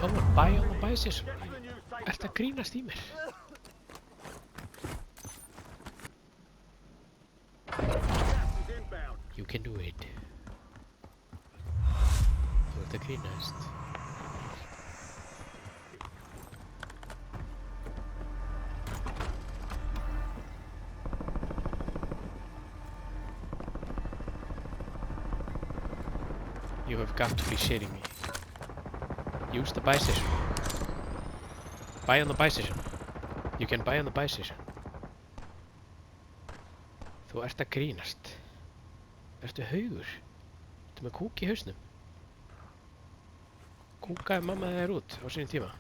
Come on, buy on the buy station. Ertu að grínast í mér? You can do it. Þú ert að grínast. You have got to be shitting me. Use the buy station. Buy on the buy station. You can buy on the buy station. Þú ert að grínast. Ertu haugur? Ertu með kúk í hausnum? Kúkaði mamma þér út á sínum tíma?